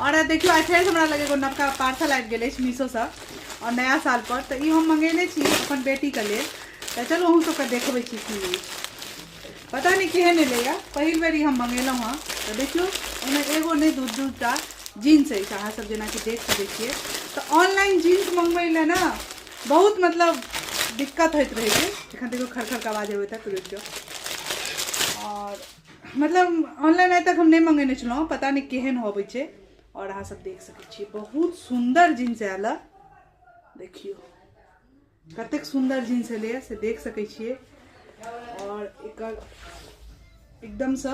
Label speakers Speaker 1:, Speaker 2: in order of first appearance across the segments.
Speaker 1: और देखियो आज फेर हमरा लगे एगो नवका पार्सल आबि गेल अछि मीशो से और नया साल पर तो ई हम मंगेने छी अपन बेटी के लेल। तो चलो अहूँ सबके देखबै छी की पता नहीं केहन एलैया, पहिल बेर हम मंगेलहुँ हाँ। तो देखियो ओहिमे एगो नहीं दूटा जीन्स अछि, अहाँ सब जेना कि देख सकै छियै। तो ऑनलाइन जीन्स मंगबै ले ना बहुत मतलब दिक्कत होइत रहे छै। एखन देखियो खरखर के आवाज अबैत है रुकियो। और मतलब ऑनलाइन आइ तक हम नहीं मंगेने छलहुँ, पता नहीं केहन होबै छै। और अहाँ सब देख सकै छियै बहुत सुंदर जीन्स आयल। देखियो कतेक सुंदर जीन्स एलै से देख सकै छियै। और एकर एकदम से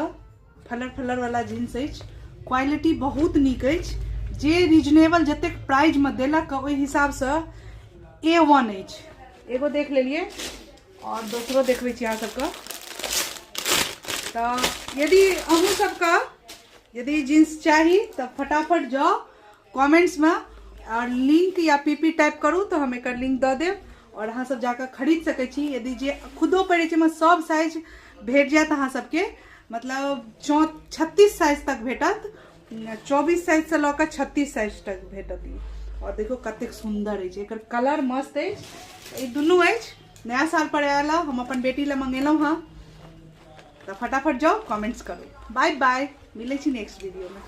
Speaker 1: फलर फलर वाला जीन्स अछि, क्वालिटी बहुत नीक अछि। जे रिजनेबल जतेक प्राइस में देलक ओहि हिसाब से A1 अछि। एगो देख लेलिए और दोसरो देखबै छी अहाँ सबके। तो यदि अहूँ सबका यदि जीन्स चाहिए तो फटाफट जाओ कमेंट्स में और लिंक या पीपी टाइप करूँ तो हम एक लिंक दऽ देब और अहाँ सब जाकर खरीद सकै छी। यदि जे खुदो पड़े छै में सब साइज भेट जायत अहाँ सबके, मतलब 36 साइज तक भेटत, 24 साइज से लऽ कऽ 36 साइज तक भेटत। और देखो कतेक सुंदर है, एकर कलर मस्त है। ये दुनू है नया साल पर आयल, हम अपन बेटी ले मंगेलहुँ हाँ। तो फटाफट जाओ कमेंट्स करो। बाय बाय, मिले छी नेक्स्ट वीडियो में।